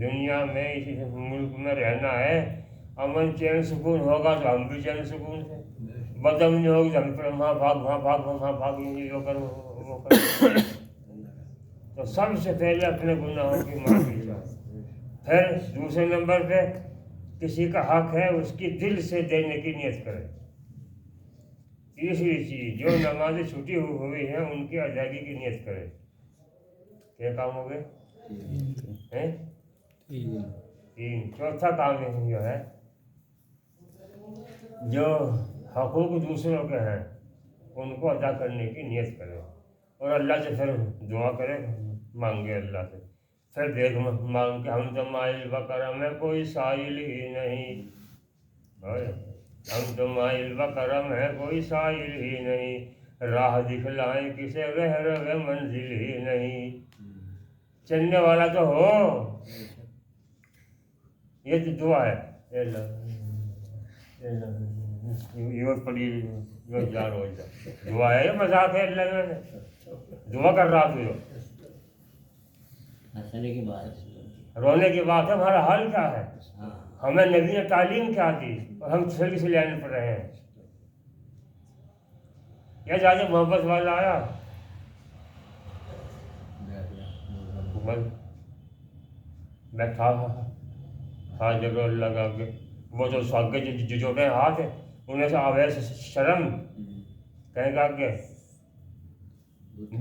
دنیا میں اسی ملک میں رہنا ہے، امن چین سکون ہوگا تو ہم بھی چین سکون سے، بدامنی ہوگی تو ہم پھر وہاں بھاگ وہاں بھاگ وہاں بھاگ یہ کر وہ کر۔ تو سب سے پہلے اپنے گناہوں کی معافی چاہیے، پھر دوسرے نمبر پہ کسی کا حق ہے اس کی دل سے دینے کی نیت کرے۔ تیسری چیز، جو نمازیں چھوٹی ہوئی ہیں ان کی ادائیگی کی نیت کرے۔ کیا کام ہو گئے؟ تین۔ چوتھا کام یہ ہے جو حقوق دوسروں کے ہیں ان کو ادا کرنے کی نیت کرے اور اللہ سے پھر دعا کرے، مانگے اللہ سے، پھر دیکھ مانگ کے ہم تو مائل بکرم ہے کوئی سائل ہی نہیں، ہم تو مائل بکرم ہے کوئی سائل ہی نہیں، راہ دکھلائیں کسے رہ رہے منزل ہی نہیں، چلنے والا تو ہو۔ یہ تو دعا ہے، یہ پڑی یہ جا روز دعا ہے، یہ مذاق ہے، اللہ نے دعا کر رہا تو ہنسنے کی بات، رونے کی بات ہے۔ ہمارا حال کیا ہے؟ ہمیں نبی نے تعلیم کیا دی اور ہم چھلی سے لینے پڑ رہے ہیں۔ یا زیادہ محبت والا آیا بیٹھا ہاتھ جگہ لگا کے، وہ تو ساگے جو جوڑے ہاتھ ہیں انہیں سے آویز شرم کہیں گا کہ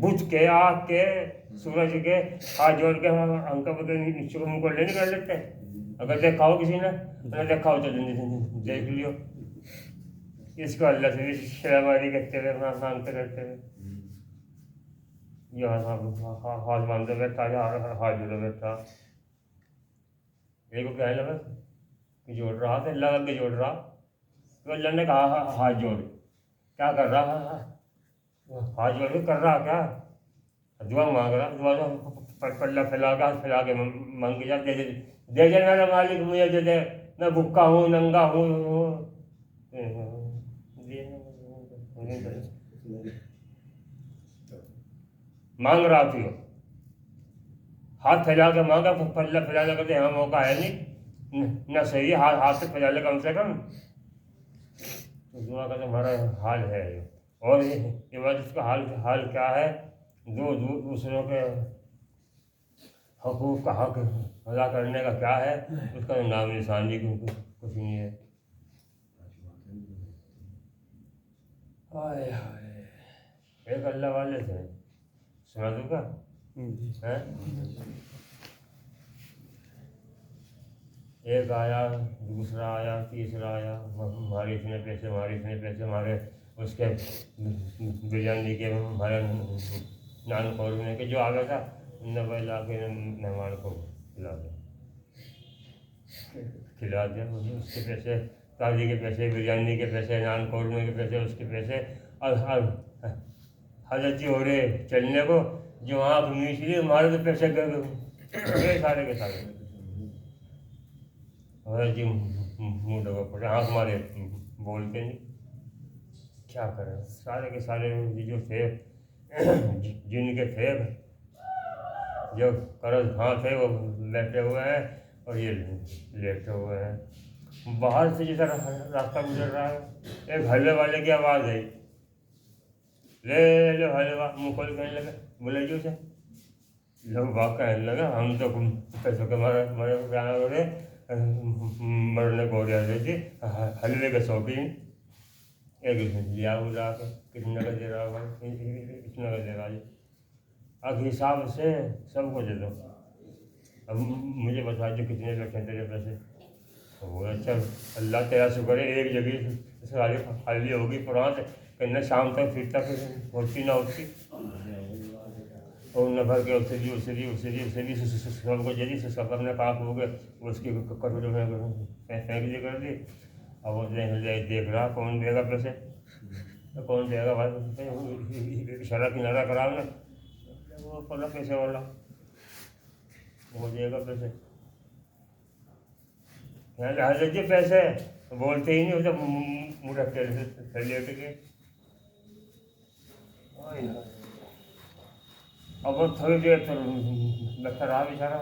بت کے آگ کے سورج کے ہاتھ جوڑ کے انکب کے نیچے کو منہ کو لے نہیں کر لیتے۔ اگر دیکھا ہو کسی نے دیکھا ہو تو دیکھ لیو، اس کو اللہ سے بھی شرماری کرتے ہوئے مانگتے رہتے ہوئے، یہاں ہاتھ باندھے بیٹھا یا ہاتھ جوڑے بیٹھا، ایک کو کہنے لگا کہ جوڑ رہا تھا، اللہ کے جوڑ رہا تو اللہ نے کہا ہاتھ جوڑ، کیا کر رہا؟ ہاتھ جوڑ کے کر رہا کیا؟ دعا مانگ رہا، دعا تو پلہ پھیلا کے ہاتھ پھیلا کے مانگی جا، دے دے دے میرا مالک مجھے دے دے، میں بھوکا ہوں ننگا ہوں، مانگ رہا تھی، ہاتھ پھیلا کے مانگا، پلہ پھیلانے کا تو یہاں موقع ہے نہیں نہ صحیح، ہاتھ سے پھیلا لے کم سے کم، تو دعا کا تمہارا حال ہے۔ اور عبادت کا حال کیا ہے؟ دوسروں کے حقوق کا حق ادا کرنے کا کیا ہے؟ اس کا نام نشانی کچھ نہیں ہے۔ ایک اللہ والے تھے، سنا دوں گا؟ ایک آیا، دوسرا آیا، تیسرا آیا، ہمارے اتنے پیسے، ہمارے اتنے پیسے، ہمارے اس کے بریانی کے، ہمارے نان قورمے کے، جو آ گیا تھا 90 لاکھ مہمان کو کھلا دیا، اس کے پیسے، تازی کے پیسے، بریانی کے پیسے، نان قورمے کے پیسے، اس کے پیسے، اور حضرت جی ہو رہے چلنے کو، جو آنکھ میچ لی ہمارے تو پیسے گئے سارے کے سارے، حضرت جی منہ ڈگا پڑے، آنکھ مارے بولتے نہیں، کیا کریں؟ سارے کے سارے جو تھے جن کے تھے، جو قرض ہاں تھے وہ بیٹھے ہوئے ہیں اور یہ لیٹے ہوئے ہیں۔ باہر سے جیسا راستہ گزر رہا ہے، ایک حلوے والے کی آواز آئی، لے لو حلوہ، منہ کھول کہنے لگا، بولے جی اسے، لوگ بات کہنے لگا ہم تو پیسوں کے مرے ہو رہے، مرنے کو ہو رہے تھے، حلوے کے شوقین، ایک لیا بلا کے کتنے کا دے رہا ہوگا، اتنا کا دے رہا ہے، اب حساب سے سب کو دے دو، اب مجھے بتا دو کتنے بیٹھے تیرے پیسے۔ وہ اچھا اللہ تیرا شکر ہے ایک جگہ ساری خالی ہوگی پرانت، کہنا شام تک پھر تک ہوتی نہ ہوتی، اور نہ بھر کے اسے بھی سب کو جدید سب اپنے پاک ہو گئے، اس کی کٹوری میں پھینک دی کر دی۔ اب وہ دیکھ رہا کون دے گا پیسے، کون دے گا بھائی، اشارہ کنارہ کرا نا، وہ پڑا پیسے والا، وہ دے گا پیسے، حضرت جی پیسے بولتے ہی نہیں، وہ تو منہ رکھ کے لیٹ کے۔ اب وہ تھوڑی دیر تو بیٹھا رہا بیچارہ،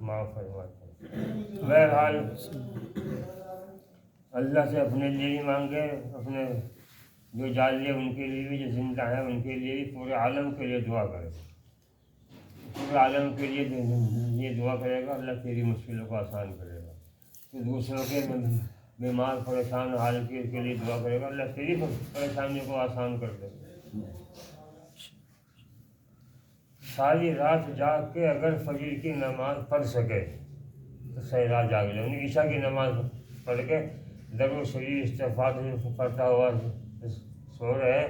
معاف فرماتے ہیں۔ بہرحال اللہ سے اپنے لیے ہی مانگے، اپنے جو جالیے ان کے لیے بھی، جو زندہ ہیں ان کے لیے بھی، پورے عالم کے لیے دعا کرے، پورے عالم کے لیے یہ دعا کرے گا اللہ تیری مشکلوں کو آسان کرے گا۔ تو دوسروں کے بیمار پریشان حال کے لیے دعا کرے گا اللہ تیری پریشانیوں کو آسان کر دے گا۔ ساری رات جاگ کے اگر فجر کی نماز پڑھ سکے تو ساری رات جاگ لے، انہیں عشاء کی نماز پڑھ کے درود شریف استغفار پڑھتا ہوا سو رہے،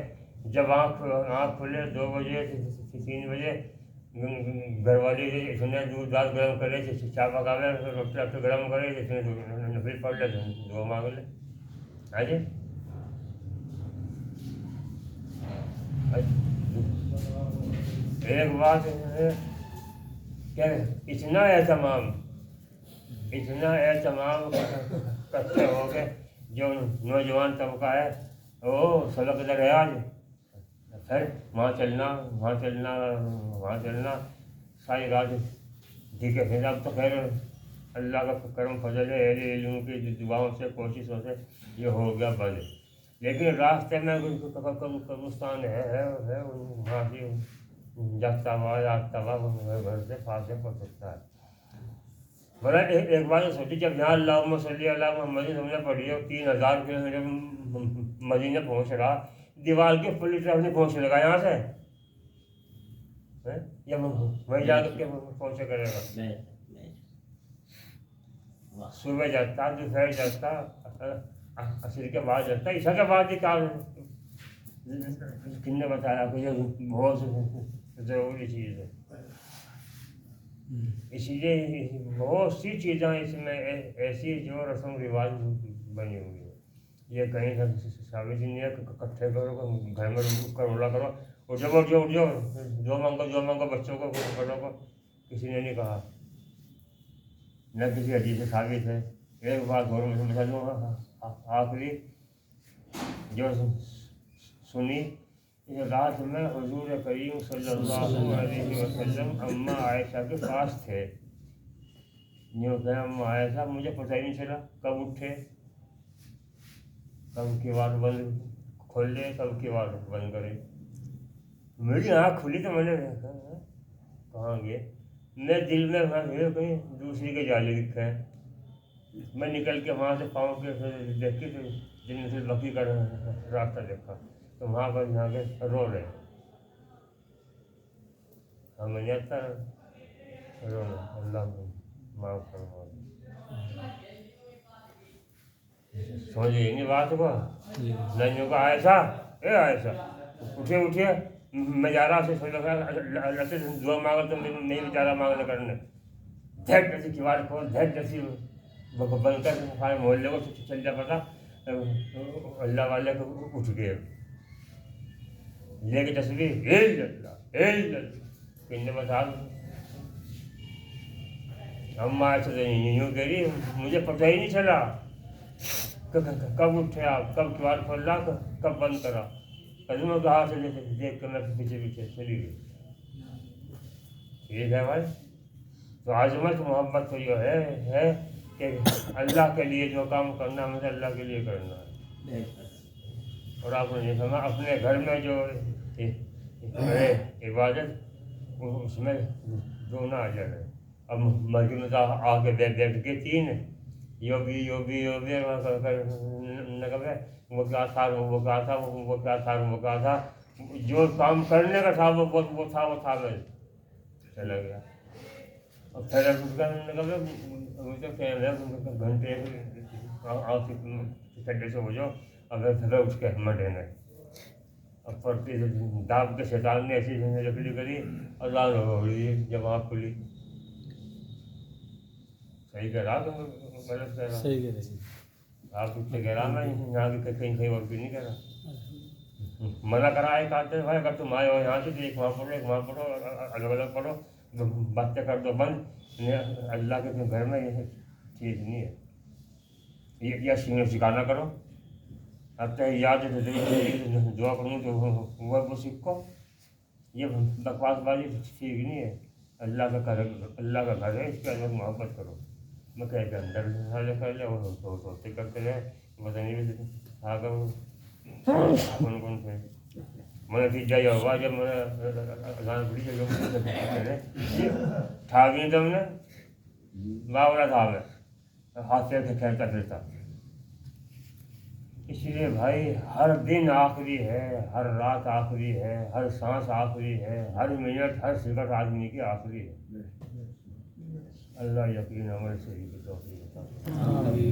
جب آنکھ کھلے 2 بجے 3 بجے گھر والی اتنے دودھ دال گرم کرے، چائے پکاوے، روٹی گرم کرے، اتنے نفل پڑھ لے، دعا مانگ لے۔ ہاں جی، ایک بات ہے کہ اتنا اہتمام کرتے ہو کہ جو نوجوان طبقہ ہے وہ سڑک در ہے آج، پھر وہاں چلنا ساری رات ٹھیک ہے۔ پھر اب تو خیر اللہ کا کرم فضل ہے، اہل علم کی دعاؤں سے کوششوں سے یہ ہو گیا بند، لیکن راستے میں قبرستان ہے وہاں سے جاگتا ہوا گھر سے فاصلے پڑ سکتا ہے۔ بڑا ایک بار سوچی، جب یہاں اللہم صلی علی محمد ہم نے پڑھی اور 3000 کلومیٹر مدینہ پہنچ رہا، دیوار کے پلی طرف نہیں پہنچنے لگا یہاں سے، یا وہیں جا کے پہنچے کرے گا؟ صبح جاتا، دوپہر جاتا، عصر کے بعد جاتا، عشاء کے بعد ہی کام کن نے بتایا کہ یہ بہت ضروری چیز ہے۔ اسی لیے بہت سی چیزیں اس میں ایسی جو رسم و رواج بنی ہوئی ہے، یہ کہیں ثابت نہیں ہے کہ اکٹھے کرو، گھر میں رولا کرو، اٹھ جاؤ، جو مانگو بچوں کو بڑوں کو، کسی نے نہیں کہا، نہ کسی حدیث سے ثابت ہے۔ ایک بات اور میں بتا دوں، آخری جو سنی، اس رات میں حضور کریم صلی اللہ علیہ وسلم اماں عائشہ کے پاس تھے، یوں کہ اماں عائشہ مجھے پتہ ہی نہیں چلا کب اٹھے، کب کیوار بند کھولے، کب کیوار بند کرے۔ میری آنکھ کھلی تو میں نے دیکھا کہاں گئے، میں دل میں کہیں دوسری کے جالے لکھے ہیں، میں نکل کے وہاں سے پاؤں کے دیکھی تو جنت البقیع کا راستہ دیکھا، تو وہاں پر یہاں کے رو رہے، ہمیں نہیں آتا رونا، اللہ معاف فرما۔ سمجھے نہیں بات کو؟ نہیں کہا عائشہ اٹھیے، میں جا رہا سے اللہ سے دعا مانگا تو میں بھی جا رہا مانگنے کرنے، دھیٹ جیسی کیوار کھول، دھیٹ جیسی بند کر، سارے محلے کو چل جا پتا، اللہ والے کو اٹھ گئے لے کے تصویر، کن نے بتا اماں ایسے یوں کہہ رہی مجھے پتہ ہی نہیں چلا کب اٹھے آپ، کب کیوار کھولا، کب بند کرا، قدموں کے ہاتھ سے دیکھ کے میں پیچھے چلی گئی۔ ٹھیک ہے بھائی، تو عظمت محبت تو یہ ہے کہ اللہ کے لیے جو کام کرنا ہے مجھے اللہ کے لیے کرنا ہے، اور آپ نے نہیں سمجھا اپنے گھر میں جو عبادت اس میں دو نہ آ جائے۔ اب مسجد میں آ کے بیٹھ کے 3 یوگی وہ کیا تھا، جو کام کرنے کا تھا وہ تھا میں چلا گیا، اور پھر گھنٹے ٹھنڈے سے ہو جاؤ، اور پھر اٹھ کے ہمت دینا ہے، اب پڑتی داب کے شیطان نے ایسی لکڑی کری، اللہ ہو رہی جب آنکھ کھلی۔ صحیح کہہ رہا تو غلط کہہ رہا؟ صحیح کہہ رہے آپ کچھ کہہ رہا، میں یہاں کی کہیں اور بھی نہیں کہہ رہا، منع کرا ہے کہتے بھائی اگر تم آئے ہو یہاں سے تو ایک وہاں پڑھو الگ پڑھو، باتیں کر دو بند، اللہ کے گھر میں یہ چیز نہیں ہے، یہ سکھانا کرو، اب تک یاد دعا کروں تو وہ سیکھو، یہ بکواس بازی ٹھیک نہیں ہے۔ اللہ کا گھر ہے، اس کے اندر محبت کرو. میں کہہ کے اندر سارے کر لیا وہ سوچتے کرتے رہے پتہ نہیں آگے کون کون تھے میں نتیجہ یہ ہوا جب میں تھا بھی تم نے باورا تھا میں ہاتھ سے کھیلتا پھرتا. اس لیے بھائی ہر دن آخری ہے، ہر رات آخری ہے، ہر سانس آخری ہے، ہر منٹ ہر سیکنڈ آدمی کی آخری ہے. اللہ یقین عمل سے ہی توفیق عطا فرمائے.